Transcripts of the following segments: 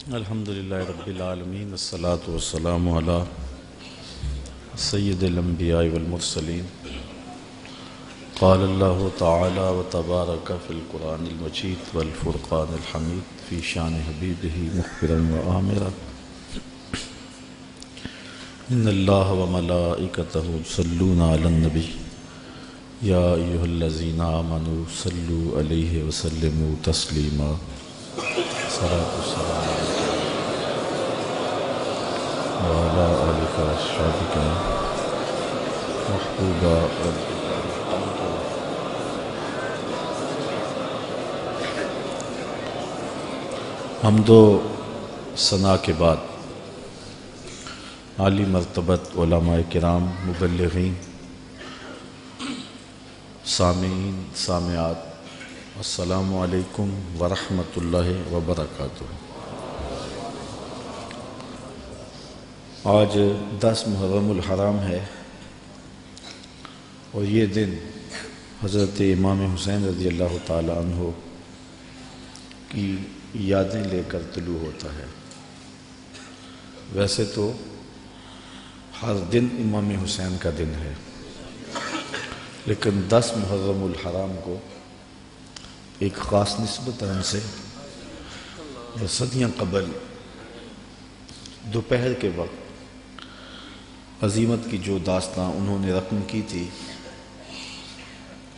الحمدللہ رب العالمین والصلاة والسلام علی سید الانبیاء والمرسلین قال اللہ تعالی وتبارک فی القرآن المجید والفرقان الحمید فی شان حبیبہ مخبرا وآمرا ان اللہ وملائکتہ یصلون علی النبی یا ایہا الذین آمنوا صلوا علیہ وسلموا تسلیما صلاۃ والسلام وعلى آلك وأصحابك محبوبا حمد و ثنا کے بعد عالی مرتبت علماء کرام، مبلغین، سامعین، سامعات، السلام علیکم ورحمۃ اللہ وبرکاتہ۔ آج 10 محرم الحرام ہے اور یہ دن حضرت امام حسین رضی اللہ تعالی عنہ کی یادیں لے کر طلوع ہوتا ہے۔ ویسے تو ہر دن امام حسین کا دن ہے، لیکن 10 محرم الحرام کو ایک خاص نسبت ہم سے صدیاں قبل دوپہر کے وقت عظیمت کی جو داستاں انہوں نے رقم کی تھی،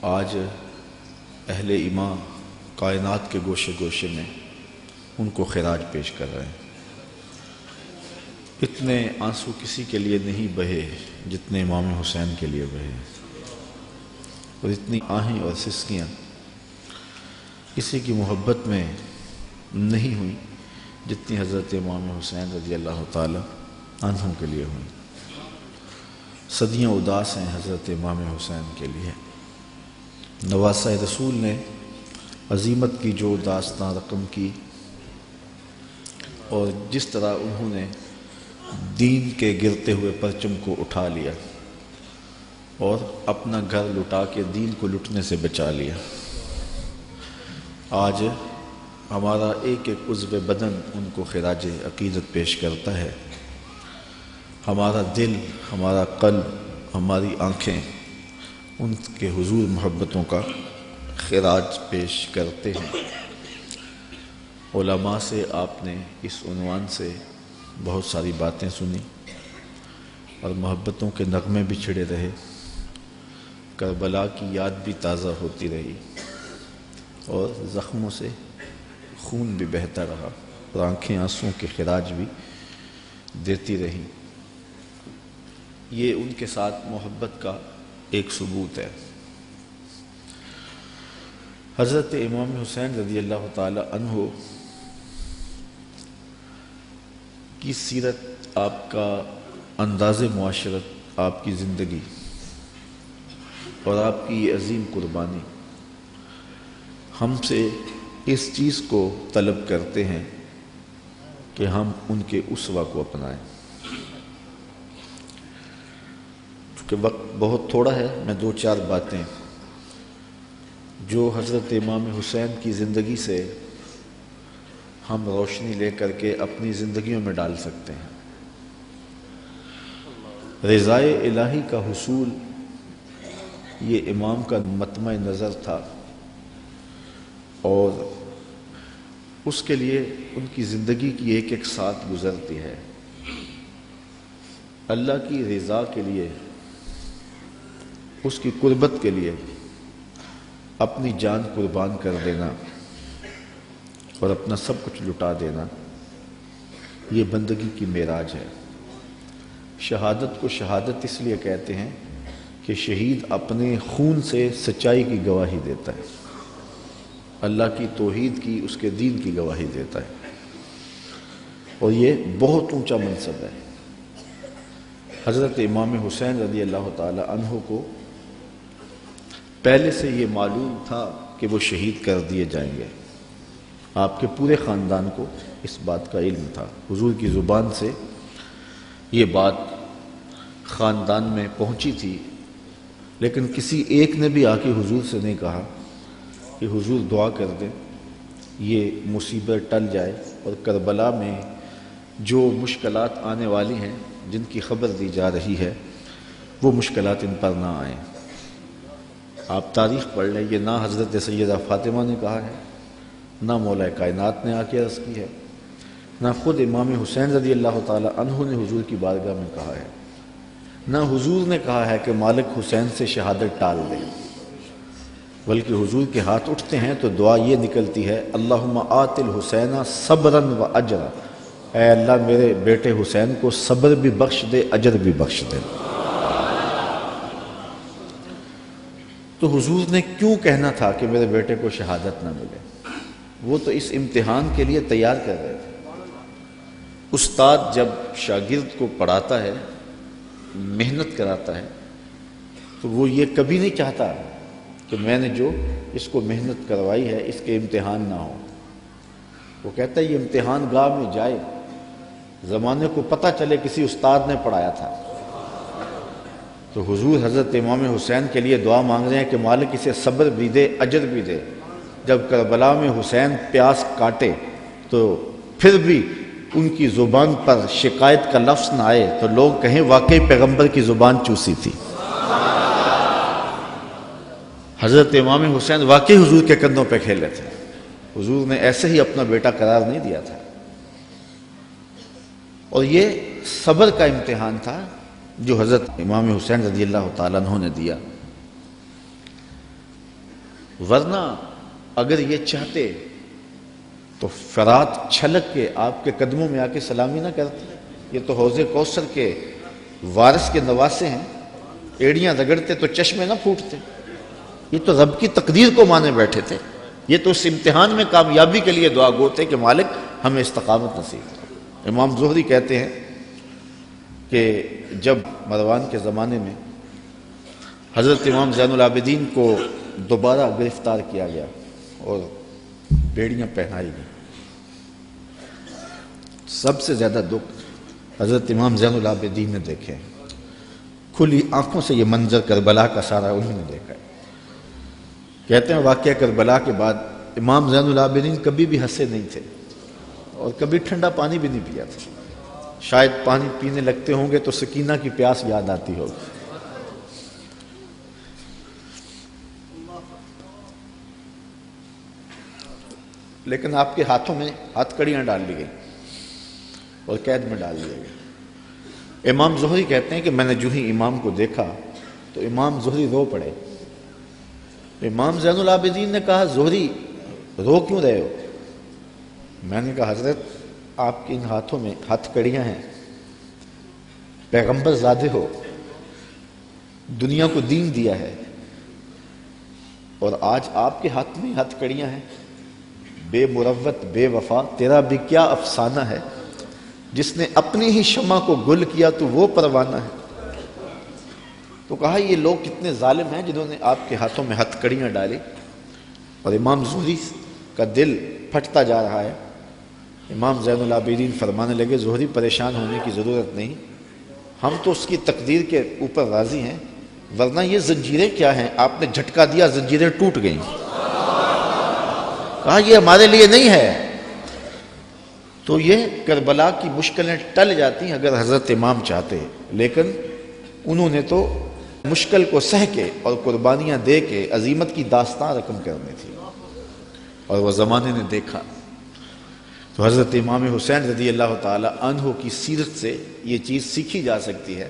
آج اہل ایمان کائنات کے گوشے گوشے میں ان کو خراج پیش کر رہے ہیں۔ اتنے آنسو کسی کے لیے نہیں بہے جتنے امام حسین کے لیے بہے، اور اتنی آہیں اور سسکیاں کسی کی محبت میں نہیں ہوئیں جتنی حضرت امام حسین رضی اللہ تعالی عنہ کے لیے ہوئیں۔ صدیاں اداس ہیں حضرت امام حسین کے لیے۔ نواسہ رسول نے عظیمت کی جو داستاں رقم کی اور جس طرح انہوں نے دین کے گرتے ہوئے پرچم کو اٹھا لیا اور اپنا گھر لٹا کے دین کو لٹنے سے بچا لیا، آج ہمارا ایک ایک عضو بدن ان کو خراج عقیدت پیش کرتا ہے۔ ہمارا دل، ہمارا قلب، ہماری آنکھیں ان کے حضور محبتوں کا خراج پیش کرتے ہیں۔ علماء سے آپ نے اس عنوان سے بہت ساری باتیں سنی اور محبتوں کے نغمے بھی چھڑے رہے، کربلا کی یاد بھی تازہ ہوتی رہی اور زخموں سے خون بھی بہتا رہا اور آنکھیں آنسوں کے خراج بھی دیتی رہیں۔ یہ ان کے ساتھ محبت کا ایک ثبوت ہے۔ حضرت امام حسین رضی اللہ تعالی عنہ کی سیرت، آپ کا انداز معاشرت، آپ کی زندگی اور آپ کی یہ عظیم قربانی ہم سے اس چیز کو طلب کرتے ہیں کہ ہم ان کے اسوہ کو اپنائیں۔ چونکہ وقت بہت تھوڑا ہے، میں 2-4 باتیں جو حضرت امام حسین کی زندگی سے ہم روشنی لے کر کے اپنی زندگیوں میں ڈال سکتے ہیں۔ رضائے الہی کا حصول یہ امام کا مطمع نظر تھا، اور اس کے لیے ان کی زندگی کی ایک ایک ساتھ گزرتی ہے۔ اللہ کی رضا کے لیے، اس کی قربت کے لیے اپنی جان قربان کر دینا اور اپنا سب کچھ لٹا دینا، یہ بندگی کی معراج ہے۔ شہادت کو شہادت اس لیے کہتے ہیں کہ شہید اپنے خون سے سچائی کی گواہی دیتا ہے، اللہ کی توحید کی، اس کے دین کی گواہی دیتا ہے، اور یہ بہت اونچا منصب ہے۔ حضرت امام حسین رضی اللہ تعالی عنہ کو پہلے سے یہ معلوم تھا کہ وہ شہید کر دیے جائیں گے۔ آپ کے پورے خاندان کو اس بات کا علم تھا، حضور کی زبان سے یہ بات خاندان میں پہنچی تھی، لیکن کسی ایک نے بھی آ کے حضور سے نہیں کہا کہ حضور دعا کر دیں یہ مصیبت ٹل جائے اور کربلا میں جو مشکلات آنے والی ہیں جن کی خبر دی جا رہی ہے وہ مشکلات ان پر نہ آئیں۔ آپ تاریخ پڑھ لیں، یہ نہ حضرت سیدہ فاطمہ نے کہا ہے، نہ مولا کائنات نے آ کے عرض کی ہے، نہ خود امام حسین رضی اللہ تعالی عنہ نے حضور کی بارگاہ میں کہا ہے، نہ حضور نے کہا ہے کہ مالک حسین سے شہادت ٹال دے، بلکہ حضور کے ہاتھ اٹھتے ہیں تو دعا یہ نکلتی ہے، اللہم آت الحسین صبرا و اجرا، اے اللہ میرے بیٹے حسین کو صبر بھی بخش دے، اجر بھی بخش دے۔ تو حضور نے کیوں کہنا تھا کہ میرے بیٹے کو شہادت نہ ملے؟ وہ تو اس امتحان کے لیے تیار کر رہے تھے۔ استاد جب شاگرد کو پڑھاتا ہے، محنت کراتا ہے، تو وہ یہ کبھی نہیں چاہتا کہ میں نے جو اس کو محنت کروائی ہے اس کے امتحان نہ ہو۔ وہ کہتا ہے یہ امتحان گاہ میں جائے، زمانے کو پتہ چلے کسی استاد نے پڑھایا تھا۔ تو حضور حضرت امام حسین کے لیے دعا مانگ رہے ہیں کہ مالک اسے صبر بھی دے، اجر بھی دے۔ جب کربلا میں حسین پیاس کاٹے تو پھر بھی ان کی زبان پر شکایت کا لفظ نہ آئے تو لوگ کہیں واقعی پیغمبر کی زبان چوسی تھی۔ حضرت امام حسین واقعی حضور کے کندھوں پہ کھیلے تھے، حضور نے ایسے ہی اپنا بیٹا قرار نہیں دیا تھا۔ اور یہ صبر کا امتحان تھا جو حضرت امام حسین رضی اللہ تعالیٰ عنہ نے دیا، ورنہ اگر یہ چاہتے تو فرات چھلک کے آپ کے قدموں میں آ کے سلامی نہ کرتے۔ یہ تو حوض کوثر کے وارث کے نواسے ہیں، ایڑیاں رگڑتے تو چشمے نہ پھوٹتے۔ یہ تو رب کی تقدیر کو مانے بیٹھے تھے، یہ تو اس امتحان میں کامیابی کے لیے دعا گو تھے کہ مالک ہمیں استقامت نصیب کرو۔ امام زہری کہتے ہیں کہ جب مروان کے زمانے میں حضرت امام زین العابدین کو دوبارہ گرفتار کیا گیا اور بیڑیاں پہنائی گئیں، سب سے زیادہ دکھ حضرت امام زین العابدین نے دیکھے، کھلی آنکھوں سے یہ منظر کربلا کا سارا انہوں نے دیکھا ہے۔ کہتے ہیں واقعہ کربلا کے بعد امام زین العابدین کبھی بھی ہنسے نہیں تھے اور کبھی ٹھنڈا پانی بھی نہیں پیا تھا۔ شاید پانی پینے لگتے ہوں گے تو سکینہ کی پیاس یاد آتی ہوگی۔ لیکن آپ کے ہاتھوں میں ہاتھ کڑیاں ڈال لی گئی اور قید میں ڈال دیا گیا۔ امام زہری کہتے ہیں کہ میں نے جو ہی امام کو دیکھا تو امام زہری رو پڑے۔ امام زین العابدین نے کہا زہری رو کیوں رہے ہو؟ میں نے کہا حضرت آپ کے ان ہاتھوں میں ہاتھ کڑیاں ہیں، پیغمبر زادے ہو، دنیا کو دین دیا ہے، اور آج آپ کے ہاتھ میں ہاتھ کڑیاں ہیں۔ بے مروت بے وفا تیرا بھی کیا افسانہ ہے، جس نے اپنی ہی شمع کو گل کیا تو وہ پروانہ ہے۔ تو کہا یہ لوگ کتنے ظالم ہیں جنہوں نے آپ کے ہاتھوں میں ہتھ کڑیاں ڈالی۔ اور امام زہری کا دل پھٹتا جا رہا ہے۔ امام زین العابدین فرمانے لگے زہری پریشان ہونے کی ضرورت نہیں، ہم تو اس کی تقدیر کے اوپر راضی ہیں، ورنہ یہ زنجیریں کیا ہیں، آپ نے جھٹکا دیا زنجیریں ٹوٹ گئیں۔ کہا یہ ہمارے لیے نہیں ہے۔ تو یہ کربلا کی مشکلیں ٹل جاتی ہیں اگر حضرت امام چاہتے، لیکن انہوں نے تو مشکل کو سہ کے اور قربانیاں دے کے عظیمت کی داستان رقم کرنی تھی، اور وہ زمانے نے دیکھا۔ تو حضرت امام حسین رضی اللہ تعالی عنہ کی سیرت سے یہ چیز سیکھی جا سکتی ہے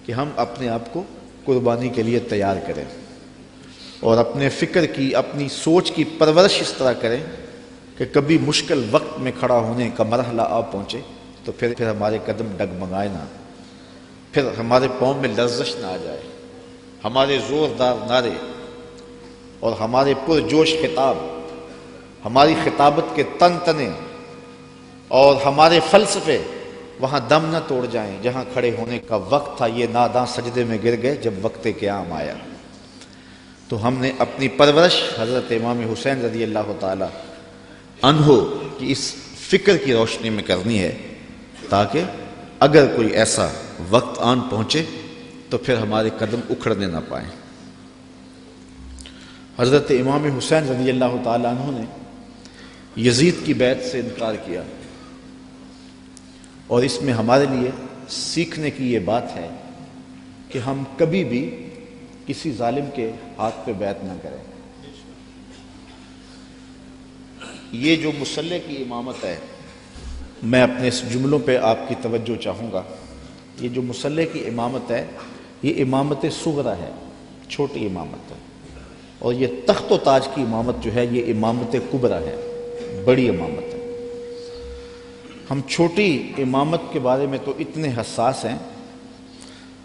کہ ہم اپنے آپ کو قربانی کے لیے تیار کریں اور اپنے فکر کی، اپنی سوچ کی پرورش اس طرح کریں کہ کبھی مشکل وقت میں کھڑا ہونے کا مرحلہ آ پہنچے تو پھر ہمارے قدم ڈگمگائے نہ، پھر ہمارے پاؤں میں لرزش نہ آ جائے، ہمارے زوردار نعرے اور ہمارے پرجوش خطاب، ہماری خطابت کے تن تنے اور ہمارے فلسفے وہاں دم نہ توڑ جائیں جہاں کھڑے ہونے کا وقت تھا، یہ ناداں سجدے میں گر گئے جب وقت قیام آیا۔ تو ہم نے اپنی پرورش حضرت امام حسین رضی اللہ تعالی عنہ کی اس فکر کی روشنی میں کرنی ہے، تاکہ اگر کوئی ایسا وقت آن پہنچے تو پھر ہمارے قدم اکھڑنے نہ پائیں۔ حضرت امام حسین رضی اللہ تعالی عنہ نے یزید کی بیعت سے انکار کیا، اور اس میں ہمارے لیے سیکھنے کی یہ بات ہے کہ ہم کبھی بھی کسی ظالم کے ہاتھ پہ بیعت نہ کریں۔ یہ جو مصلی کی امامت ہے، میں اپنے اس جملوں پہ آپ کی توجہ چاہوں گا۔ یہ جو مصلی کی امامت ہے، یہ امامت صغرا ہے، چھوٹی امامت ہے، اور یہ تخت و تاج کی امامت جو ہے یہ امامت کبریٰ ہے، بڑی امامت ہے۔ ہم چھوٹی امامت کے بارے میں تو اتنے حساس ہیں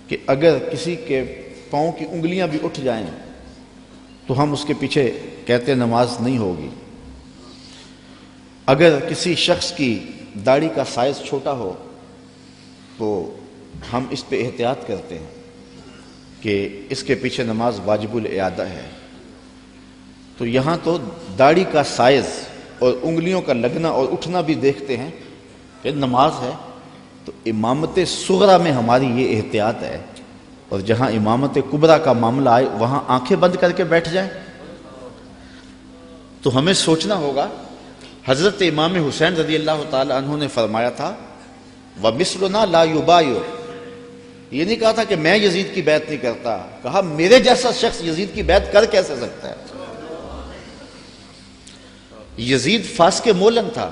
کہ اگر کسی کے پاؤں کی انگلیاں بھی اٹھ جائیں تو ہم اس کے پیچھے کہتے نماز نہیں ہوگی۔ اگر کسی شخص کی داڑھی کا سائز چھوٹا ہو تو ہم اس پہ احتیاط کرتے ہیں کہ اس کے پیچھے نماز واجب الاعادہ ہے۔ تو یہاں تو داڑھی کا سائز اور انگلیوں کا لگنا اور اٹھنا بھی دیکھتے ہیں کہ نماز ہے، تو امامت صغرا میں ہماری یہ احتیاط ہے، اور جہاں امامت کبریٰ کا معاملہ آئے وہاں آنکھیں بند کر کے بیٹھ جائیں۔ تو ہمیں سوچنا ہوگا، حضرت امام حسین رضی اللہ تعالی عنہ نے فرمایا تھا وَمِثْلُنَا لَا يُبَايِعُ، یہ نہیں کہا تھا کہ میں یزید کی بیعت نہیں کرتا، کہا میرے جیسا شخص یزید کی بیعت کر کیسے سکتا ہے۔ یزید فاسق مولن تھا،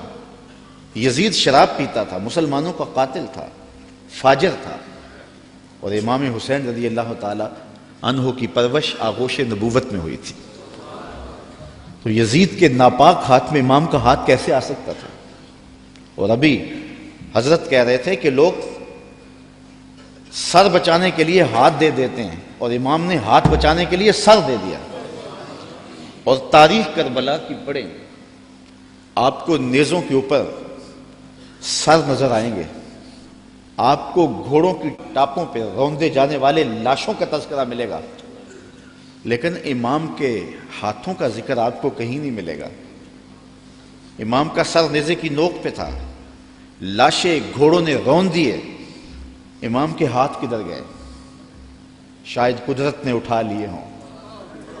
یزید شراب پیتا تھا، مسلمانوں کا قاتل تھا، فاجر تھا، اور امام حسین رضی اللہ تعالی عنہ کی پرورش آغوش نبوت میں ہوئی تھی۔ تو یزید کے ناپاک ہاتھ میں امام کا ہاتھ کیسے آ سکتا تھا؟ اور ابھی حضرت کہہ رہے تھے کہ لوگ سر بچانے کے لیے ہاتھ دے دیتے ہیں، اور امام نے ہاتھ بچانے کے لیے سر دے دیا۔ اور تاریخ کربلا کی پڑھیں، آپ کو نیزوں کے اوپر سر نظر آئیں گے، آپ کو گھوڑوں کی ٹاپوں پہ روندے جانے والے لاشوں کا تذکرہ ملے گا، لیکن امام کے ہاتھوں کا ذکر آپ کو کہیں نہیں ملے گا۔ امام کا سر نیزے کی نوک پہ تھا، لاشیں گھوڑوں نے رون دیے، امام کے ہاتھ کدھر گئے؟ شاید قدرت نے اٹھا لیے ہوں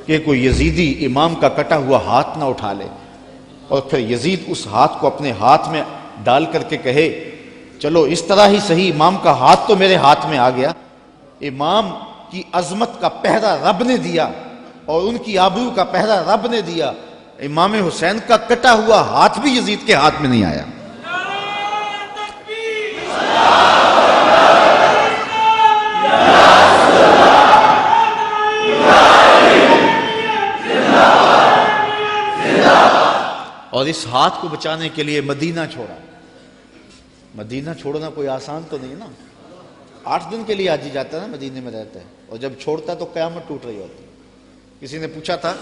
کہ کوئی یزیدی امام کا کٹا ہوا ہاتھ نہ اٹھا لے، اور پھر یزید اس ہاتھ کو اپنے ہاتھ میں ڈال کر کے کہے چلو اس طرح ہی صحیح، امام کا ہاتھ تو میرے ہاتھ میں آ گیا۔ امام کی عظمت کا پہرا رب نے دیا، اور ان کی آبرو کا پہرا رب نے دیا۔ امام حسین کا کٹا ہوا ہاتھ بھی یزید کے ہاتھ میں نہیں آیا۔ اور اس ہاتھ کو بچانے کے لیے مدینہ چھوڑا۔ مدینہ چھوڑنا کوئی آسان تو نہیں نا، 8 دن کے لیے حاجی جاتا ہے نا، مدینے میں رہتا ہے، اور جب چھوڑتا ہے تو قیامت ٹوٹ رہی ہوتی ہے۔ کسی نے پوچھا تھا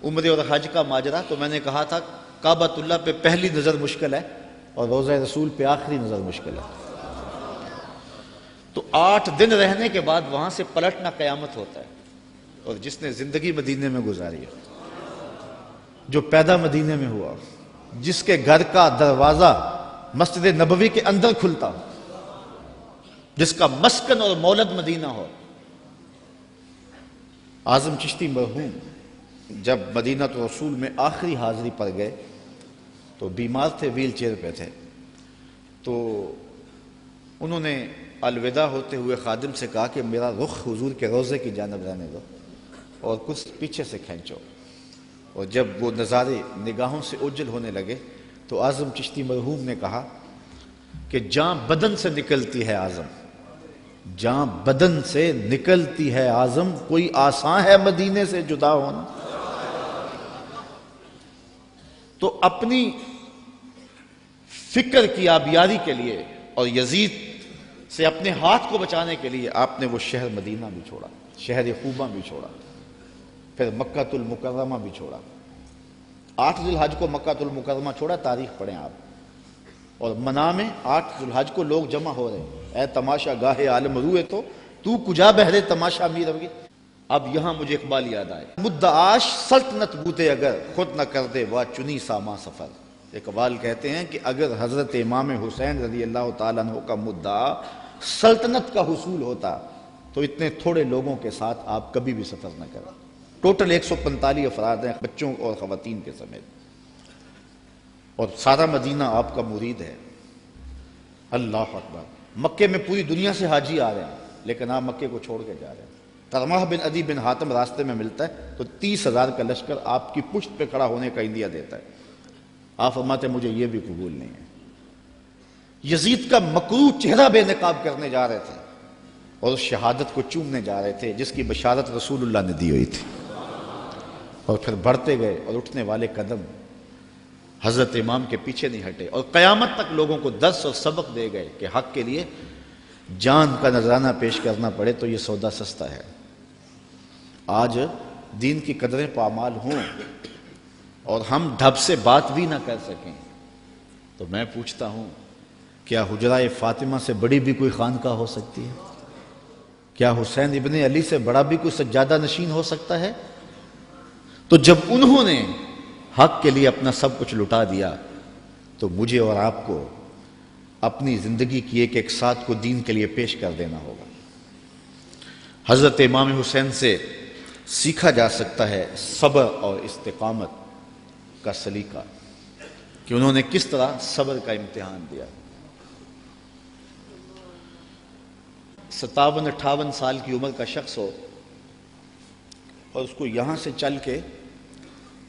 عمرے اور حج کا ماجرا، تو میں نے کہا تھا کعبۃ اللہ پہ پہلی نظر مشکل ہے اور روضہ رسول پہ آخری نظر مشکل ہے۔ تو 8 دن رہنے کے بعد وہاں سے پلٹنا قیامت ہوتا ہے، اور جس نے زندگی مدینے میں گزاری ہے، جو پیدا مدینے میں ہوا، جس کے گھر کا دروازہ مسجد نبوی کے اندر کھلتا، جس کا مسکن اور مولد مدینہ ہو۔ اعظم چشتی مرحوم جب مدینہ رسول میں آخری حاضری پر گئے تو بیمار تھے، ویل چیئر پہ تھے، تو انہوں نے الوداع ہوتے ہوئے خادم سے کہا کہ میرا رخ حضور کے روضے کی جانب رہنے دو اور کچھ پیچھے سے کھینچو۔ اور جب وہ نظارے نگاہوں سے اوجھل ہونے لگے تو اعظم چشتی مرحوم نے کہا کہ جاں بدن سے نکلتی ہے اعظم، جاں بدن سے نکلتی ہے اعظم، کوئی آسان ہے مدینے سے جدا ہونا؟ تو اپنی فکر کی آبیاری کے لیے اور یزید سے اپنے ہاتھ کو بچانے کے لیے آپ نے وہ شہر مدینہ بھی چھوڑا، شہر خوبہ بھی چھوڑا، پھر مکہ المکرمہ بھی چھوڑا۔ 8 ذی الحج کو مکہ المکرمہ چھوڑا، تاریخ پڑھیں آپ، اور منا میں 8 ذی الحج کو لوگ جمع ہو رہے ہیں، اے تماشا گاہے عالم روئے تو کجا بہرے تماشا می روی۔ اب یہاں مجھے اقبال یاد آئے، مدعاش سلطنت بوتے اگر خود نہ کر دے وا چنی ساما سفر۔ اقبال کہتے ہیں کہ اگر حضرت امام حسین رضی اللہ تعالیٰ عنہ کا مدعا سلطنت کا حصول ہوتا تو اتنے تھوڑے لوگوں کے ساتھ آپ کبھی بھی سفر نہ کریں۔ ٹوٹل 145 افراد ہیں، بچوں اور خواتین کے سمیت۔ اور سارا مدینہ آپ کا مرید ہے۔ اللہ اکبر۔ مکے میں پوری دنیا سے حاجی آ رہے ہیں، لیکن آپ مکے کو چھوڑ کے جا رہے ہیں۔ طرمہ بن عدی بن حاتم راستے میں ملتا ہے تو 30,000 کا لشکر آپ کی پشت پہ کھڑا ہونے کا عندیہ دیتا ہے۔ آپ فرماتے ہیں مجھے یہ بھی قبول نہیں ہے۔ یزید کا مکروہ چہرہ بے نقاب کرنے جا رہے تھے اور اس شہادت کو چومنے جا رہے تھے جس کی بشارت رسول اللہ نے دی ہوئی تھی، اور پھر بڑھتے گئے اور اٹھنے والے قدم حضرت امام کے پیچھے نہیں ہٹے، اور قیامت تک لوگوں کو درس اور سبق دے گئے کہ حق کے لیے جان کا نذرانہ پیش کرنا پڑے تو یہ سودا سستا ہے۔ آج دین کی قدریں پامال ہوں اور ہم ڈھب سے بات بھی نہ کر سکیں تو میں پوچھتا ہوں کیا حجرہ فاطمہ سے بڑی بھی کوئی خانقاہ ہو سکتی ہے؟ کیا حسین ابن علی سے بڑا بھی کوئی سجادہ نشین ہو سکتا ہے؟ تو جب انہوں نے حق کے لیے اپنا سب کچھ لٹا دیا تو مجھے اور آپ کو اپنی زندگی کی ایک ایک ساتھ کو دین کے لیے پیش کر دینا ہوگا۔ حضرت امام حسین سے سیکھا جا سکتا ہے صبر اور استقامت کا سلیقہ کہ انہوں نے کس طرح صبر کا امتحان دیا۔ 57-58 سال کی عمر کا شخص ہو اور اس کو یہاں سے چل کے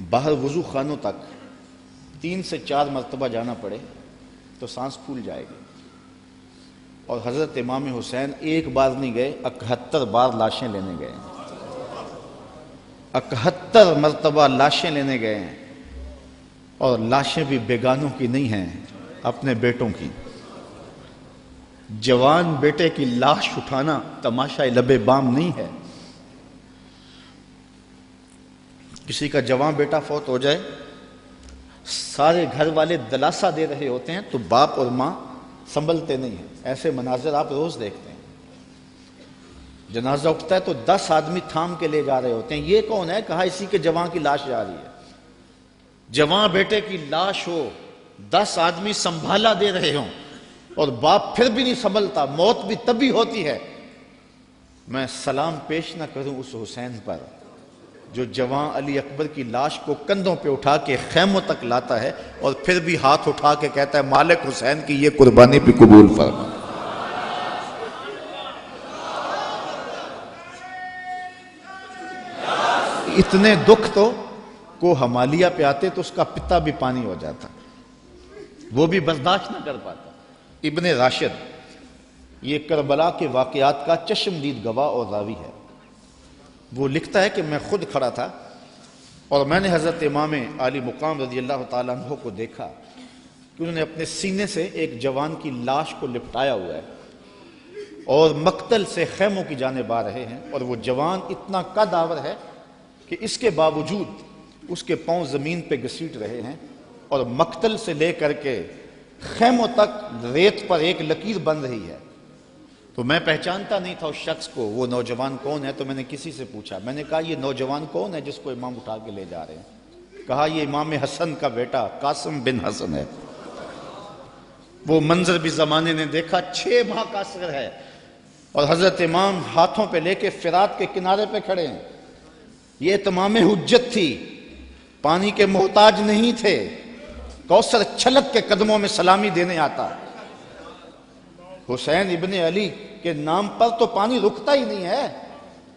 باہر وضو خانوں تک 3 سے 4 مرتبہ جانا پڑے تو سانس پھول جائے گی، اور حضرت امام حسین ایک بار نہیں گئے، 71 بار لاشیں لینے گئے، 71 مرتبہ لاشیں لینے گئے ہیں، اور لاشیں بھی بیگانوں کی نہیں ہیں، اپنے بیٹوں کی۔ جوان بیٹے کی لاش اٹھانا تماشا لبے بام نہیں ہے۔ کسی کا جوان بیٹا فوت ہو جائے، سارے گھر والے دلاسا دے رہے ہوتے ہیں تو باپ اور ماں سنبھلتے نہیں ہیں۔ ایسے مناظر آپ روز دیکھتے ہیں۔ جنازہ اٹھتا ہے تو 10 آدمی تھام کے لے جا رہے ہوتے ہیں۔ یہ کون ہے؟ کہا اسی کے جوان کی لاش جا رہی ہے۔ جوان بیٹے کی لاش ہو، 10 آدمی سنبھالا دے رہے ہوں اور باپ پھر بھی نہیں سنبھلتا، موت بھی تبھی ہوتی ہے۔ میں سلام پیش نہ کروں اس حسین پر جو جوان علی اکبر کی لاش کو کندھوں پہ اٹھا کے خیموں تک لاتا ہے اور پھر بھی ہاتھ اٹھا کے کہتا ہے مالک حسین کی یہ قربانی بھی قبول فرما۔ اتنے دکھ تو کو ہمالیہ پہ آتے تو اس کا پتا بھی پانی ہو جاتا، وہ بھی برداشت نہ کر پاتا۔ ابن راشد یہ کربلا کے واقعات کا چشمدید گواہ اور راوی ہے۔ وہ لکھتا ہے کہ میں خود کھڑا تھا اور میں نے حضرت امام عالی مقام رضی اللہ تعالیٰ عنہ کو دیکھا کہ انہوں نے اپنے سینے سے ایک جوان کی لاش کو لپٹایا ہوا ہے اور مقتل سے خیموں کی جانب آ رہے ہیں، اور وہ جوان اتنا قد آور ہے کہ اس کے باوجود اس کے پاؤں زمین پہ گھسیٹ رہے ہیں، اور مقتل سے لے کر کے خیموں تک ریت پر ایک لکیر بن رہی ہے۔ تو میں پہچانتا نہیں تھا اس شخص کو، وہ نوجوان کون ہے؟ تو میں نے کسی سے پوچھا، میں نے کہا یہ نوجوان کون ہے جس کو امام اٹھا کے لے جا رہے ہیں؟ کہا یہ امام حسن کا بیٹا قاسم بن حسن ہے۔ وہ منظر بھی زمانے نے دیکھا، 6 ماہ کا اصغر ہے اور حضرت امام ہاتھوں پہ لے کے فرات کے کنارے پہ کھڑے ہیں۔ یہ تمام حجت تھی، پانی کے محتاج نہیں تھے، کوثر چھلک کے قدموں میں سلامی دینے آتا۔ حسین ابن علی کے نام پر تو پانی رکتا ہی نہیں ہے۔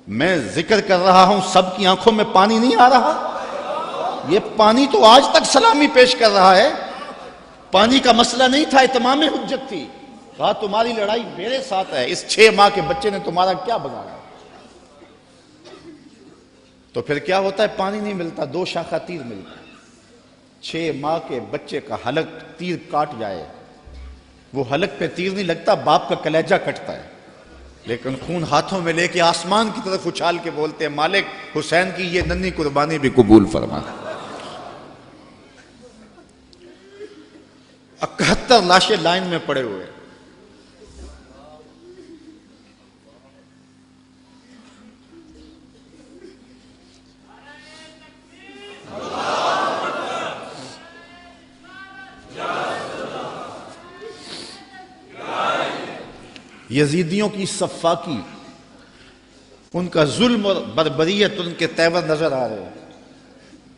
میں ذکر کر رہا ہوں، سب کی آنکھوں میں پانی نہیں آ رہا؟ یہ پانی تو آج تک سلامی پیش کر رہا ہے۔ پانی کا مسئلہ نہیں تھا، اتمام حجت تھی۔ کہا تمہاری لڑائی میرے ساتھ ہے، اس 6 ماہ کے بچے نے تمہارا کیا بگاڑا؟ تو پھر کیا ہوتا ہے؟ پانی نہیں ملتا، 2 شاخہ تیر ملتا ہے۔ 6 ماہ کے بچے کا حلق تیر کاٹ جائے، وہ حلق پہ تیر نہیں لگتا، باپ کا کلیجہ کٹتا ہے، لیکن خون ہاتھوں میں لے کے آسمان کی طرف اچھال کے بولتے ہیں مالک حسین کی یہ ننھی قربانی بھی قبول فرما۔ 71 لاشیں لائن میں پڑے ہوئے۔ یزیدیوں کی صفاقی، ان کا ظلم اور بربریت ان کے تیور نظر آ رہے ہیں،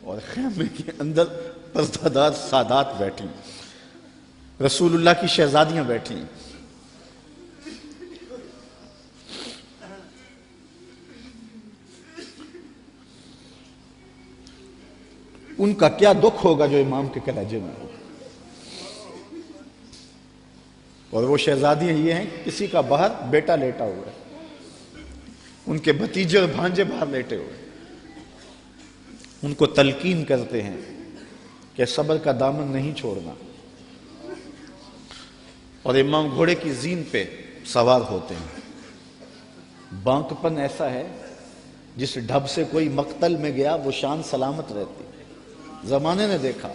اور خیمے کے اندر پردادار سادات بیٹھی، رسول اللہ کی شہزادیاں بیٹھی، ان کا کیا دکھ ہوگا جو امام کے کلیجے میں ہوگا۔ اور وہ شہزادیاں یہ ہیں، کسی کا باہر بیٹا لیٹا ہوا ہے، ان کے بھتیجے اور بھانجے باہر لیٹے ہوئے، ان کو تلقین کرتے ہیں کہ صبر کا دامن نہیں چھوڑنا، اور امام گھوڑے کی زین پہ سوار ہوتے ہیں۔ بانک پن ایسا ہے جس ڈھب سے کوئی مقتل میں گیا وہ شان سلامت رہتی۔ زمانے نے دیکھا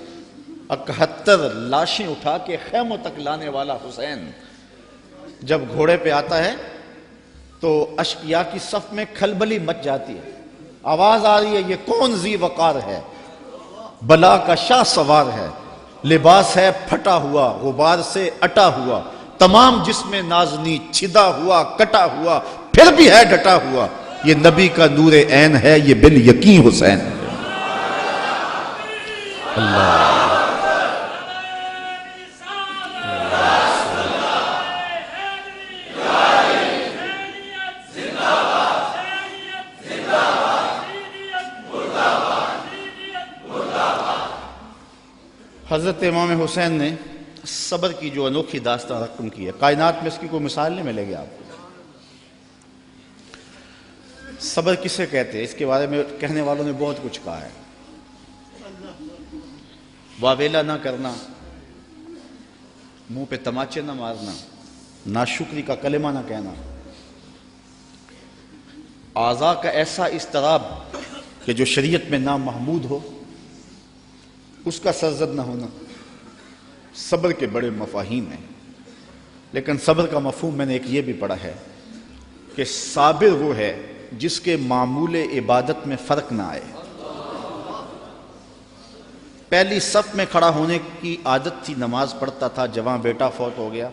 71 لاشیں اٹھا کے خیموں تک لانے والا حسین جب گھوڑے پہ آتا ہے تو اشقیاء کی صف میں کھلبلی مچ جاتی ہے، آواز آ رہی ہے یہ کون ذی وقار ہے، بلا کا شاہ سوار ہے، لباس ہے پھٹا ہوا غبار سے اٹا ہوا، تمام جسم نازنی چھدا ہوا کٹا ہوا، پھر بھی ہے ڈٹا ہوا، یہ نبی کا نور عین ہے، یہ بال یقین حسین ہے۔ اللہ حضرت امام حسین نے صبر کی جو انوکھی داستان رقم کی ہے، کائنات میں اس کی کوئی مثال نہیں ملے گی آپ کو۔ صبر کسے کہتے ہیں اس کے بارے میں کہنے والوں نے بہت کچھ کہا ہے۔ واویلا نہ کرنا، منہ پہ تماچے نہ مارنا، ناشکری کا کلمہ نہ کہنا، اعضاء کا ایسا اضطراب کہ جو شریعت میں نامحمود ہو اس کا سرزد نہ ہونا، صبر کے بڑے مفاہیم ہیں۔ لیکن صبر کا مفہوم میں نے ایک یہ بھی پڑھا ہے کہ صابر وہ ہے جس کے معمول عبادت میں فرق نہ آئے۔ پہلی صف میں کھڑا ہونے کی عادت تھی، نماز پڑھتا تھا، جوان بیٹا فوت ہو گیا،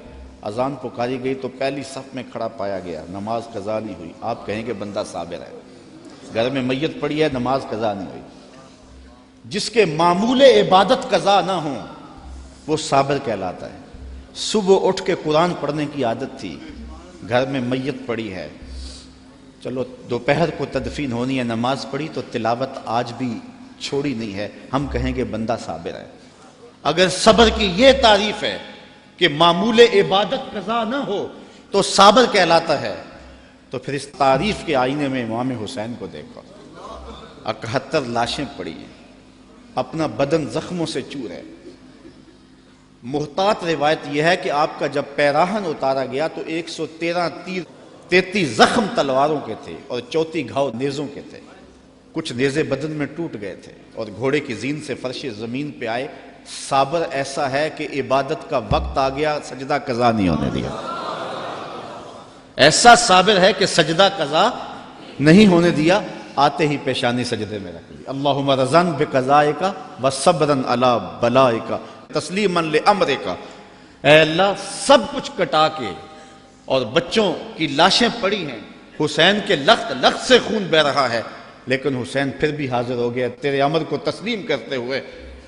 اذان پکاری گئی تو پہلی صف میں کھڑا پایا گیا، نماز قضا نہیں ہوئی، آپ کہیں کہ بندہ صابر ہے۔ گھر میں میت پڑی ہے، نماز قضا نہیں ہوئی، جس کے معمول عبادت قضا نہ ہوں وہ صابر کہلاتا ہے۔ صبح اٹھ کے قرآن پڑھنے کی عادت تھی، گھر میں میت پڑی ہے، چلو دوپہر کو تدفین ہونی ہے، نماز پڑھی تو تلاوت آج بھی چھوڑی نہیں ہے، ہم کہیں گے بندہ صابر ہے۔ اگر صبر کی یہ تعریف ہے کہ معمول عبادت قضا نہ ہو تو صابر کہلاتا ہے، تو پھر اس تعریف کے آئینے میں امام حسین کو دیکھو، 71 لاشیں پڑی ہیں، اپنا بدن زخموں سے چور ہے۔ محتاط روایت یہ ہے کہ آپ کا جب پیراہن اتارا گیا تو 113 تیر، 33 زخم تلواروں کے تھے اور 34 گھاؤ نیزوں کے تھے، کچھ نیزے بدن میں ٹوٹ گئے تھے، اور گھوڑے کی زین سے فرش زمین پہ آئے۔ صابر ایسا ہے کہ عبادت کا وقت آ گیا، سجدہ قضا نہیں ہونے دیا۔ ایسا صابر ہے کہ سجدہ قضا نہیں ہونے دیا، آتے ہی پیشانی سجدے میں رکھ لی، اللہم رضن بقضائک و صبرن علی بلائک تسلیما لامرک، اے اللہ سب کچھ کٹا کے، اور بچوں کی لاشیں پڑی ہیں، حسین کے لخت لخت سے خون بہ رہا ہے، لیکن حسین پھر بھی حاضر ہو گیا تیرے امر کو تسلیم کرتے ہوئے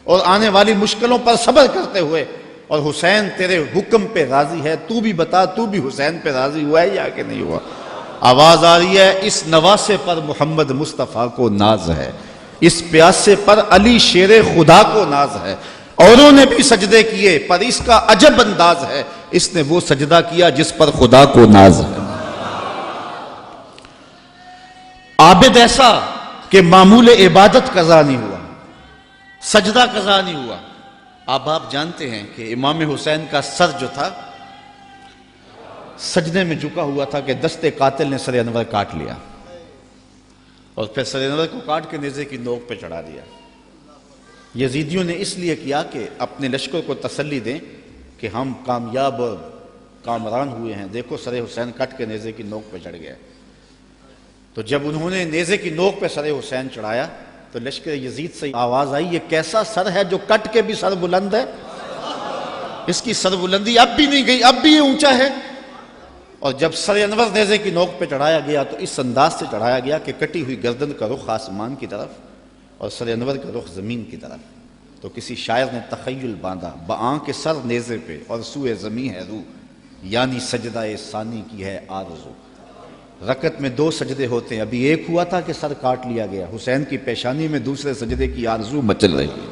اور آنے والی مشکلوں پر صبر کرتے ہوئے، اور حسین تیرے حکم پہ راضی ہے، تو بھی بتا تو بھی حسین پہ راضی ہوا ہے یا کہ نہیں ہوا؟ آواز آ رہی ہے، اس نواسے پر محمد مصطفیٰ کو ناز ہے، اس پیاسے پر علی شیر خدا کو ناز ہے، اوروں نے بھی سجدے کیے پر اس کا عجب انداز ہے، اس نے وہ سجدہ کیا جس پر خدا کو ناز ہے۔ عابد ایسا کہ معمول عبادت قضا نہیں ہوا، سجدہ قضا نہیں ہوا۔ اب آپ جانتے ہیں کہ امام حسین کا سر جو تھا سجدے میں جھکا ہوا تھا کہ دست قاتل نے سر انور کاٹ لیا، اور پھر سر انور کو کاٹ کے نیزے کی نوک پہ چڑھا دیا۔ یزیدیوں نے اس لیے کیا کہ اپنے لشکر کو تسلی دیں کہ ہم کامیاب اور کامران ہوئے ہیں، دیکھو سر حسین کٹ کے نیزے کی نوک پہ چڑھ گیا۔ تو جب انہوں نے نیزے کی نوک پہ سر حسین چڑھایا تو لشکر یزید سے آواز آئی، یہ کیسا سر ہے جو کٹ کے بھی سر بلند ہے؟ اس کی سر بلندی اب بھی نہیں گئی، اب بھی یہ اونچا ہے۔ اور جب سر انور نیزے کی نوک پہ چڑھایا گیا تو اس انداز سے چڑھایا گیا کہ کٹی ہوئی گردن کا رخ آسمان کی طرف اور سر انور کا رخ زمین کی طرف۔ تو کسی شاعر نے تخیل باندھا، بآنکھ سر نیزے پہ اور سوئے زمیں ہے روح، یعنی سجدہ ثانی کی ہے آرزو۔ رکعت میں 2 سجدے ہوتے ہیں، ابھی ایک ہوا تھا کہ سر کاٹ لیا گیا، حسین کی پیشانی میں دوسرے سجدے کی آرزو مچل رہی ہے۔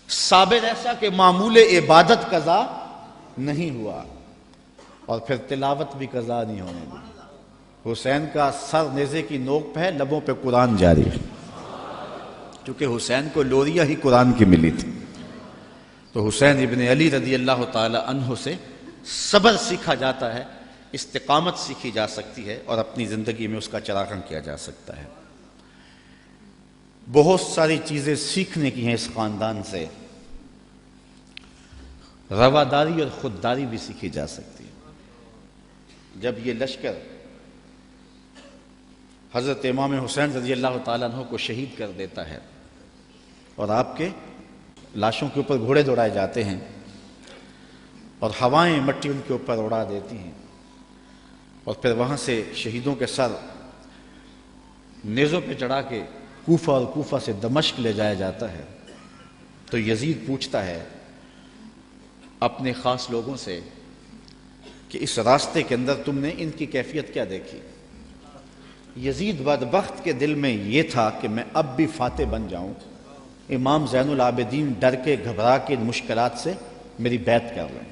صابر ایسا کہ معمول عبادت قضا نہیں ہوا، اور پھر تلاوت بھی قضا نہیں ہونے دی۔ حسین کا سر نیزے کی نوک پہ ہے، لبوں پہ قرآن جاری ہے، چونکہ حسین کو لوریاں ہی قرآن کی ملی تھی۔ تو حسین ابن علی رضی اللہ تعالی عنہ سے صبر سیکھا جاتا ہے، استقامت سیکھی جا سکتی ہے، اور اپنی زندگی میں اس کا چراغاں کیا جا سکتا ہے۔ بہت ساری چیزیں سیکھنے کی ہیں اس خاندان سے، رواداری اور خودداری بھی سیکھی جا سکتی ہے۔ جب یہ لشکر حضرت امام حسین رضی اللہ تعالیٰ عنہ کو شہید کر دیتا ہے، اور آپ کے لاشوں کے اوپر گھوڑے دوڑائے جاتے ہیں، اور ہوائیں مٹی ان کے اوپر اڑا دیتی ہیں، اور پھر وہاں سے شہیدوں کے سر نیزوں پہ چڑھا کے کوفہ اور کوفہ سے دمشق لے جایا جاتا ہے، تو یزید پوچھتا ہے اپنے خاص لوگوں سے کہ اس راستے کے اندر تم نے ان کی کیفیت کیا دیکھی؟ یزید بدبخت کے دل میں یہ تھا کہ میں اب بھی فاتح بن جاؤں، امام زین العابدین ڈر کے گھبرا کے ان مشکلات سے میری بیعت کر لیں،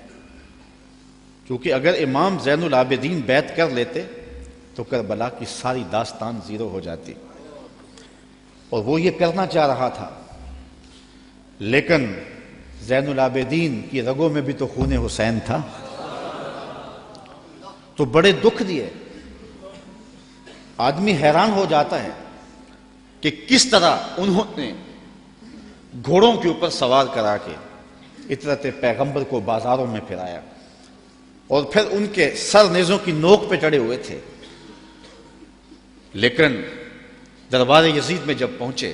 کیونکہ اگر امام زین العابدین بیعت کر لیتے تو کربلا کی ساری داستان زیرو ہو جاتی، اور وہ یہ کرنا چاہ رہا تھا، لیکن زین العابدین کی رگوں میں بھی تو خون حسین تھا، تو بڑے دکھ دیے۔ آدمی حیران ہو جاتا ہے کہ کس طرح انہوں نے گھوڑوں کے اوپر سوار کرا کے اطرت پیغمبر کو بازاروں میں پھرایا، اور پھر ان کے سر نیزوں کی نوک پہ چڑھے ہوئے تھے، لیکن دربار یزید میں جب پہنچے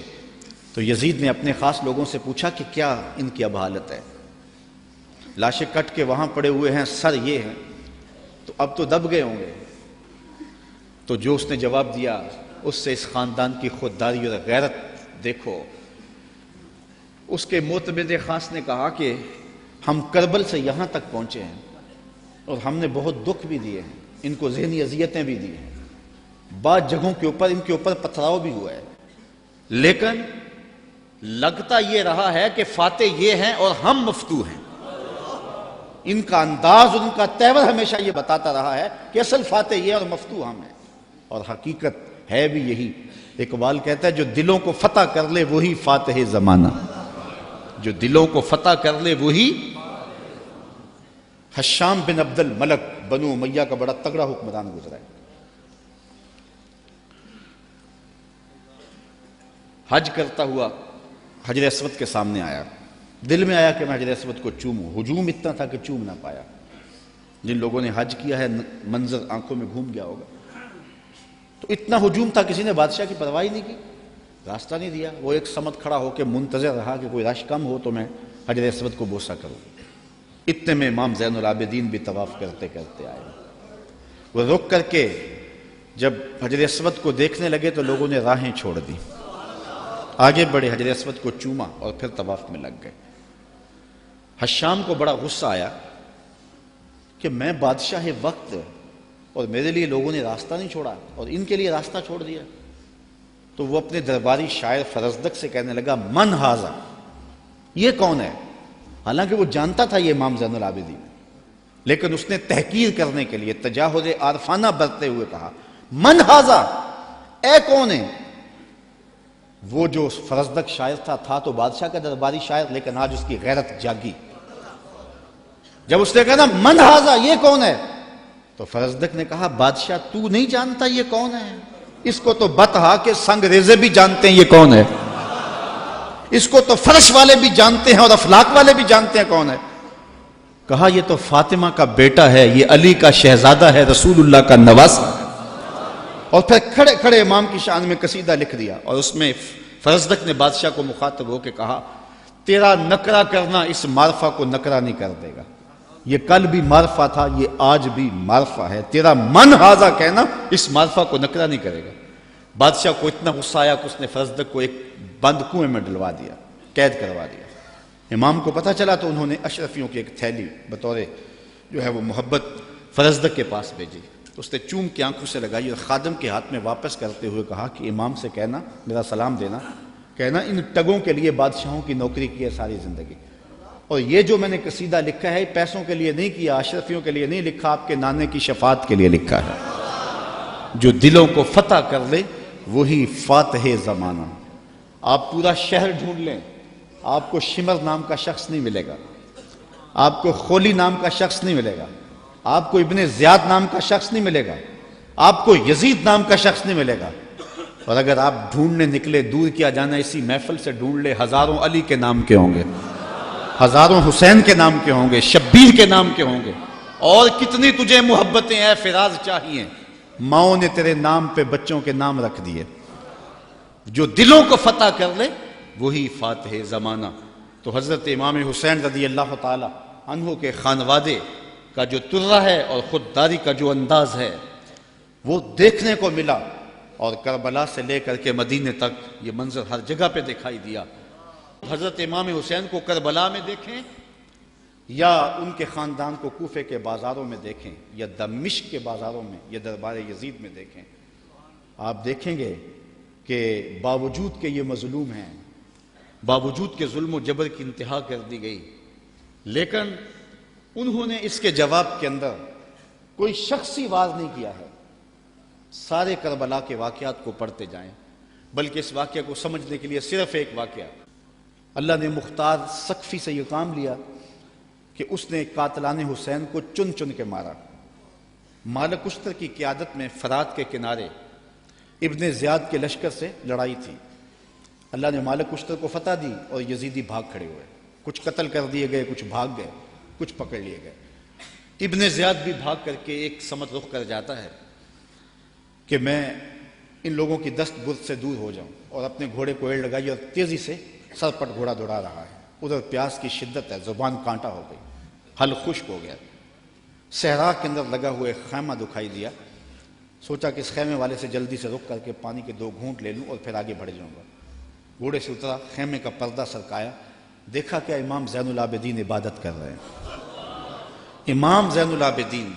تو یزید نے اپنے خاص لوگوں سے پوچھا کہ کیا ان کی اب حالت ہے؟ لاشیں کٹ کے وہاں پڑے ہوئے ہیں، سر یہ ہیں، تو اب تو دب گئے ہوں گے۔ تو جو اس نے جواب دیا، اس سے اس خاندان کی خودداری اور غیرت دیکھو۔ اس کے معتمد خاص نے کہا کہ ہم کربل سے یہاں تک پہنچے ہیں، اور ہم نے بہت دکھ بھی دیے ہیں، ان کو ذہنی اذیتیں بھی دی ہیں، بعض جگہوں کے اوپر ان کے اوپر پتھراؤ بھی ہوا ہے، لیکن لگتا یہ رہا ہے کہ فاتح یہ ہیں اور ہم مفتو ہیں۔ ان کا انداز اور ان کا تیور ہمیشہ یہ بتاتا رہا ہے کہ اصل فاتح یہ اور مفتو ہم ہیں، اور حقیقت ہے بھی یہی۔ اقبال کہتا ہے جو دلوں کو فتح کر لے وہی فاتح زمانہ، جو دلوں کو فتح کر لے وہی۔ حشام بن عبد الملک بنو امیہ کا بڑا تگڑا حکمران گزرا ہے، حج کرتا ہوا حجر اسود کے سامنے آیا، دل میں آیا کہ میں حجر اسود کو چوموں، ہجوم اتنا تھا کہ چوم نہ پایا۔ جن لوگوں نے حج کیا ہے منظر آنکھوں میں گھوم گیا ہوگا، تو اتنا ہجوم تھا کسی نے بادشاہ کی پرواہ نہیں کی، راستہ نہیں دیا، وہ ایک سمت کھڑا ہو کے منتظر رہا کہ کوئی رش کم ہو تو میں حجر اسود کو بوسہ کروں۔ اتنے میں امام زین العابدین بھی طواف کرتے کرتے آئے، وہ رک کر کے جب حجر اسود کو دیکھنے لگے تو لوگوں نے راہیں چھوڑ دی، آگے بڑھے، حجر اسود کو چوما اور پھر طواف میں لگ گئے۔ حشام کو بڑا غصہ آیا کہ میں بادشاہ وقت اور میرے لیے لوگوں نے راستہ نہیں چھوڑا اور ان کے لیے راستہ چھوڑ دیا۔ تو وہ اپنے درباری شاعر فرزدق سے کہنے لگا من ہاذا، یہ کون ہے؟ حالانکہ وہ جانتا تھا یہ امام زین العابدین، لیکن اس نے تحقیر کرنے کے لیے تجاہل عارفانہ برتتے ہوئے کہا من ہاذا، اے کون ہے؟ وہ جو فرزدق شاعر تھا تو بادشاہ کا درباری شاعر، لیکن آج اس کی غیرت جاگی۔ جب اس نے کہا نا من ہاذا، یہ کون ہے؟ تو فرزدق نے کہا بادشاہ تو نہیں جانتا یہ کون ہے؟ اس کو تو بتہا کے سنگ ریزے بھی جانتے ہیں یہ کون ہے، اس کو تو فرش والے بھی جانتے ہیں اور افلاک والے بھی جانتے ہیں کون ہے۔ کہا یہ تو فاطمہ کا بیٹا ہے، یہ علی کا شہزادہ ہے، رسول اللہ کا نواسہ۔ اور پھر کھڑے کھڑے امام کی شان میں قصیدہ لکھ دیا، اور اس میں فرزدق نے بادشاہ کو مخاطب ہو کے کہا تیرا نکرہ کرنا اس معرفہ کو نکرہ نہیں کر دے گا، یہ کل بھی معرفہ تھا، یہ آج بھی معرفہ ہے، تیرا من ہاذا کہنا اس معرفہ کو نکرہ نہیں کرے گا۔ بادشاہ کو اتنا غصہ آیا کہ اس نے فرزدق کو ایک بند کنویں میں ڈلوا دیا، قید کروا دیا۔ امام کو پتہ چلا تو انہوں نے اشرفیوں کی ایک تھیلی بطور جو ہے وہ محبت فرزدق کے پاس بھیجی، اس نے چوم کے آنکھوں سے لگائی اور خادم کے ہاتھ میں واپس کرتے ہوئے کہا کہ امام سے کہنا، میرا سلام دینا، کہنا ان ٹگوں کے لیے بادشاہوں کی نوکری کی ہے ساری زندگی، اور یہ جو میں نے قصیدہ لکھا ہے پیسوں کے لیے نہیں کیا، اشرفیوں کے لیے نہیں لکھا، آپ کے نانے کی شفاعت کے لیے لکھا ہے۔ جو دلوں کو فتح کر لے وہی فاتح زمانہ۔ آپ پورا شہر ڈھونڈ لیں، آپ کو شمر نام کا شخص نہیں ملے گا، آپ کو خولی نام کا شخص نہیں ملے گا، آپ کو ابن زیاد نام کا شخص نہیں ملے گا، آپ کو یزید نام کا شخص نہیں ملے گا۔ اور اگر آپ ڈھونڈنے نکلے، دور کیا جانا، اسی محفل سے ڈھونڈ لے، ہزاروں علی کے نام کے ہوں گے، ہزاروں حسین کے نام کے ہوں گے، شبیر کے نام کے ہوں گے، اور کتنی تجھے محبتیں اے فراز چاہیے، ماؤں نے تیرے نام پہ بچوں کے نام رکھ دیے۔ جو دلوں کو فتح کر لے وہی فاتح زمانہ۔ تو حضرت امام حسین رضی اللہ تعالی عنہ کے خانوادے کا جو ترہ ہے اور خودداری کا جو انداز ہے وہ دیکھنے کو ملا، اور کربلا سے لے کر کے مدینے تک یہ منظر ہر جگہ پہ دکھائی دیا۔ حضرت امام حسین کو کربلا میں دیکھیں یا ان کے خاندان کو کوفے کے بازاروں میں دیکھیں یا دمشق کے بازاروں میں یا دربار یزید میں دیکھیں، آپ دیکھیں گے کہ باوجود کہ یہ مظلوم ہیں، باوجود کہ ظلم و جبر کی انتہا کر دی گئی، لیکن انہوں نے اس کے جواب کے اندر کوئی شخصی وار نہیں کیا ہے۔ سارے کربلا کے واقعات کو پڑھتے جائیں، بلکہ اس واقعہ کو سمجھنے کے لیے صرف ایک واقعہ، اللہ نے مختار سقفی سے یہ کام لیا کہ اس نے قاتلان حسین کو چن چن کے مارا۔ مالک اشتر کی قیادت میں فرات کے کنارے ابن زیاد کے لشکر سے لڑائی تھی، اللہ نے مالک اشتر کو فتح دی اور یزیدی بھاگ کھڑے ہوئے، کچھ قتل کر دیے گئے، کچھ بھاگ گئے، کچھ پکڑ لیے گئے۔ ابن زیاد بھی بھاگ کر کے ایک سمت رخ کر جاتا ہے کہ میں ان لوگوں کی دست برد سے دور ہو جاؤں، اور اپنے گھوڑے کو ایڑ لگائی اور تیزی سے سرپٹ گھوڑا دوڑا رہا ہے۔ ادھر پیاس کی شدت ہے، زبان کانٹا ہو گئی، حل خشک ہو گیا۔ صحرا کے اندر لگا ہوئے خیمہ دکھائی دیا، سوچا کہ اس خیمے والے سے جلدی سے رک کر کے پانی کے 2 گھونٹ لے لوں اور پھر آگے بڑھ جاؤں گا۔ گھوڑے سے اترا، خیمے کا پردہ سرکایا، دیکھا کہ امام زین العابدین عبادت کر رہے ہیں۔ امام زین العابدین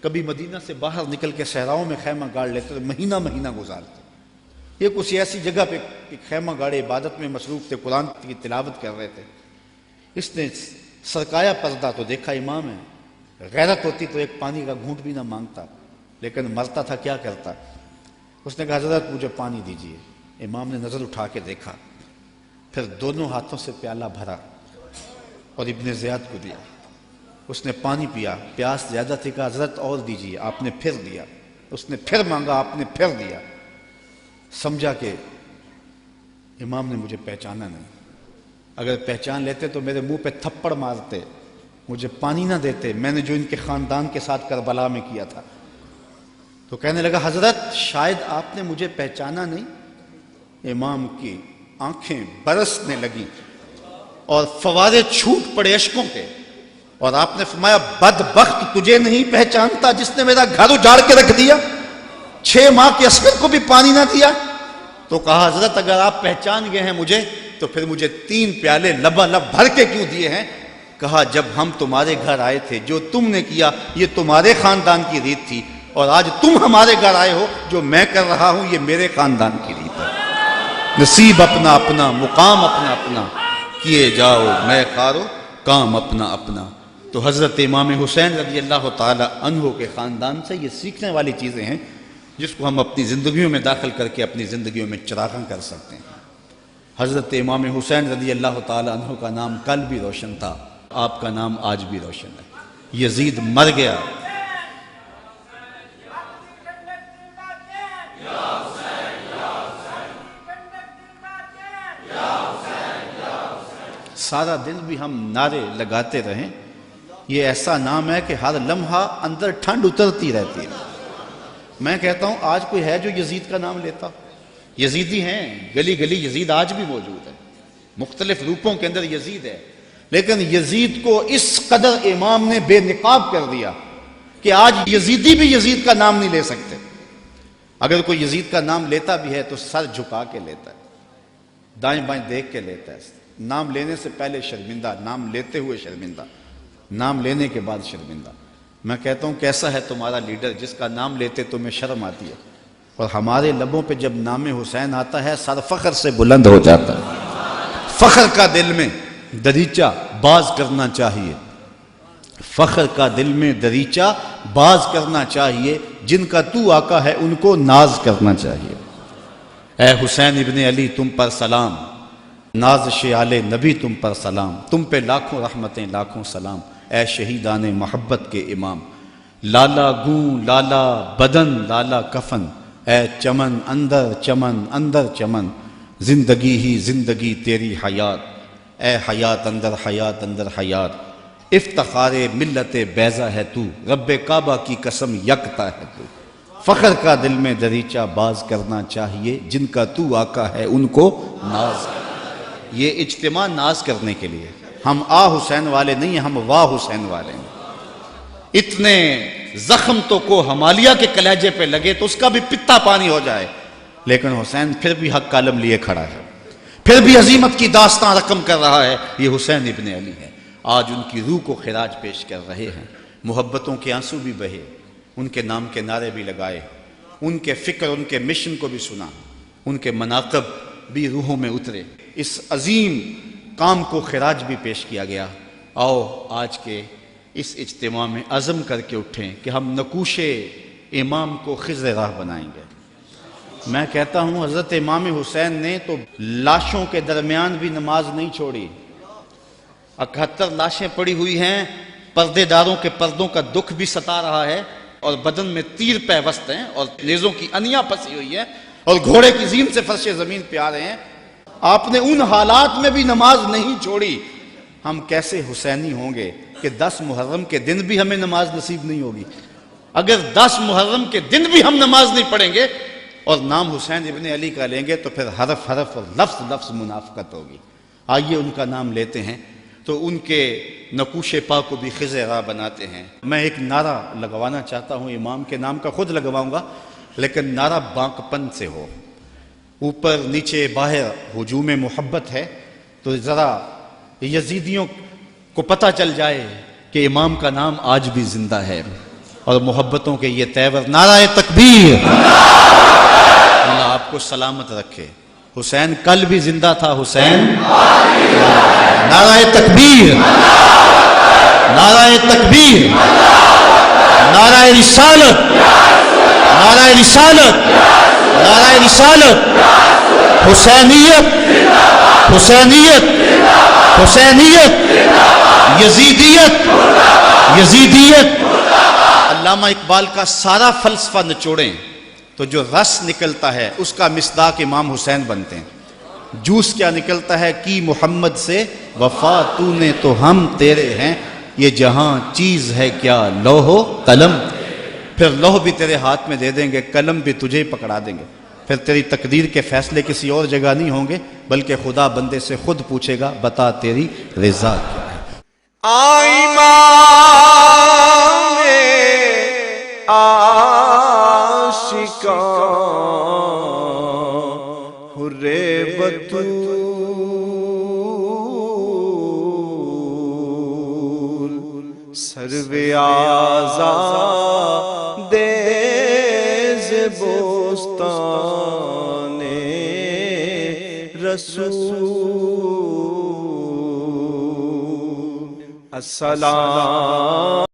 کبھی مدینہ سے باہر نکل کے صحراؤں میں خیمہ گاڑ لیتے، مہینہ مہینہ گزارتے۔ یہ کسی ایسی جگہ پہ خیمہ گاڑے عبادت میں مصروف تھے، قرآن کی تلاوت کر رہے تھے۔ اس نے سرکایا پردہ تو دیکھا امام ہے، غیرت ہوتی تو ایک پانی کا گھونٹ بھی نہ مانگتا، لیکن مرتا تھا کیا کرتا۔ اس نے کہا حضرت مجھے پانی دیجیے۔ امام نے نظر اٹھا کے دیکھا، پھر دونوں ہاتھوں سے پیالہ بھرا اور ابن زیاد کو دیا۔ اس نے پانی پیا، پیاس زیادہ تھی، کہا حضرت اور دیجیے، آپ نے پھر دیا۔ اس نے پھر مانگا، آپ نے پھر دیا۔ سمجھا کہ امام نے مجھے پہچانا نہیں، اگر پہچان لیتے تو میرے منہ پہ تھپڑ مارتے، مجھے پانی نہ دیتے، میں نے جو ان کے خاندان کے ساتھ کربلا میں کیا تھا۔ تو کہنے لگا حضرت شاید آپ نے مجھے پہچانا نہیں۔ امام کی آنکھیں برسنے لگی اور فوارے چھوٹ پڑے اشکوں کے، اور آپ نے فرمایا بدبخت تجھے نہیں پہچانتا جس نے میرا گھر اجاڑ کے رکھ دیا، 6 ماہ کے عسکر کو بھی پانی نہ دیا۔ تو کہا حضرت اگر آپ پہچان گئے ہیں مجھے تو پھر مجھے 3 پیالے لبالب بھر کے کیوں دیے ہیں؟ کہا جب ہم تمہارے گھر آئے تھے جو تم نے کیا یہ تمہارے خاندان کی ریت تھی، اور آج تم ہمارے گھر آئے ہو جو میں کر رہا ہوں یہ میرے خاندان کی ریت ہے۔ نصیب اپنا اپنا، مقام اپنا اپنا، کیے جاؤ میں خارو کام اپنا اپنا۔ تو حضرت امام حسین رضی اللہ تعالی عنہ کے خاندان سے یہ سیکھنے والی چیزیں ہیں جس کو ہم اپنی زندگیوں میں داخل کر کے اپنی زندگیوں میں چراغاں کر سکتے ہیں۔ حضرت امام حسین رضی اللہ تعالی عنہ کا نام کل بھی روشن تھا، آپ کا نام آج بھی روشن ہے۔ یزید مر گیا، سارا دن بھی ہم نعرے لگاتے رہیں، یہ ایسا نام ہے کہ ہر لمحہ اندر ٹھنڈ اترتی رہتی ہے۔ میں کہتا ہوں آج کوئی ہے جو یزید کا نام لیتا؟ یزیدی ہیں، گلی گلی یزید آج بھی موجود ہے، مختلف روپوں کے اندر یزید ہے، لیکن یزید کو اس قدر امام نے بے نقاب کر دیا کہ آج یزیدی بھی یزید کا نام نہیں لے سکتے۔ اگر کوئی یزید کا نام لیتا بھی ہے تو سر جھکا کے لیتا ہے، دائیں بائیں دیکھ کے لیتا ہے، نام لینے سے پہلے شرمندہ، نام لیتے ہوئے شرمندہ، نام لینے کے بعد شرمندہ۔ میں کہتا ہوں کیسا ہے تمہارا لیڈر جس کا نام لیتے تمہیں شرم آتی ہے، اور ہمارے لبوں پہ جب نام حسین آتا ہے سر فخر سے بلند ہو جاتا ہے۔ فخر کا دل میں دریچہ باز کرنا چاہیے، فخر کا دل میں دریچہ باز کرنا چاہیے، جن کا تو آقا ہے ان کو ناز کرنا چاہیے۔ اے حسین ابن علی تم پر سلام، نازش آل نبی تم پر سلام، تم پہ لاکھوں رحمتیں لاکھوں سلام، اے شہیدان محبت کے امام۔ لالا گوں لالا بدن لالا کفن، اے چمن اندر چمن، زندگی ہی زندگی تیری حیات، اے حیات اندر حیات، افتخار ملت بیضا ہے تو، رب کعبہ کی قسم یکتا ہے تو۔ فخر کا دل میں دریچہ باز کرنا چاہیے، جن کا تو آقا ہے ان کو ناز۔ یہ اجتماع ناز کرنے کے لیے، ہم آ حسین والے نہیں ہیں، ہم واہ حسین والے ہیں۔ اتنے زخم تو کو ہمالیہ کے کلیجے پہ لگے تو اس کا بھی پتا پانی ہو جائے، لیکن حسین پھر بھی حق کالم لیے کھڑا ہے، پھر بھی عظیمت کی داستان رقم کر رہا ہے۔ یہ حسین ابن علی ہے، آج ان کی روح کو خراج پیش کر رہے ہیں، محبتوں کے آنسو بھی بہے، ان کے نام کے نعرے بھی لگائے، ان کے فکر ان کے مشن کو بھی سنا، ان کے مناقب بھی روحوں میں اترے، اس عظیم کام کو خراج بھی پیش کیا گیا۔ آؤ آج کے اس اجتماع میں عزم کر کے اٹھیں کہ ہم نقوش امام کو خضر راہ بنائیں گے۔ میں کہتا ہوں حضرت امام حسین نے تو لاشوں کے درمیان بھی نماز نہیں چھوڑی، 71 لاشیں پڑی ہوئی ہیں، پردے داروں کے پردوں کا دکھ بھی ستا رہا ہے، اور بدن میں تیر پیوست ہیں، اور نیزوں کی انیاں پسی ہوئی ہیں، اور گھوڑے کی زین سے فرش زمین پہ آ رہے ہیں۔ آپ نے ان حالات میں بھی نماز نہیں چھوڑی۔ ہم کیسے حسینی ہوں گے کہ 10 محرم کے دن بھی ہمیں نماز نصیب نہیں ہوگی؟ اگر 10 محرم کے دن بھی ہم نماز نہیں پڑھیں گے اور نام حسین ابن علی کا لیں گے تو پھر حرف حرف اور لفظ لفظ منافقت ہوگی۔ آئیے ان کا نام لیتے ہیں تو ان کے نقوش پا کو بھی خضر راہ بناتے ہیں۔ میں ایک نعرہ لگوانا چاہتا ہوں، امام کے نام کا خود لگواؤں گا، لیکن نعرہ بانکپن سے ہو، اوپر نیچے باہر ہجوم محبت ہے، تو ذرا یزیدیوں کو پتہ چل جائے کہ امام کا نام آج بھی زندہ ہے، اور محبتوں کے یہ تیور نعرہ تکبیر۔ اللہ آپ کو سلامت رکھے۔ حسین کل بھی زندہ تھا، حسین نعرہ تکبیر، نعرہ تکبیر، نعرہ رسالت، نعرہ رسالت، نعرہ رسالت، حسینیت، حسینیت، حسینیت، یزیدیت، یزیدیت۔ علامہ اقبال کا سارا فلسفہ نچوڑیں تو جو رس نکلتا ہے اس کا مصداق امام حسین بنتے ہیں۔ جوس کیا نکلتا ہے؟ کی محمد سے وفا تو نے تو ہم تیرے ہیں، یہ جہاں چیز ہے کیا لوح و قلم، پھر لوح بھی تیرے ہاتھ میں دے دیں گے، قلم بھی تجھے پکڑا دیں گے، پھر تیری تقدیر کے فیصلے کسی اور جگہ نہیں ہوں گے، بلکہ خدا بندے سے خود پوچھے گا بتا تیری رضا کیا ہے۔ سرو آزاد بوستان رسول، السلام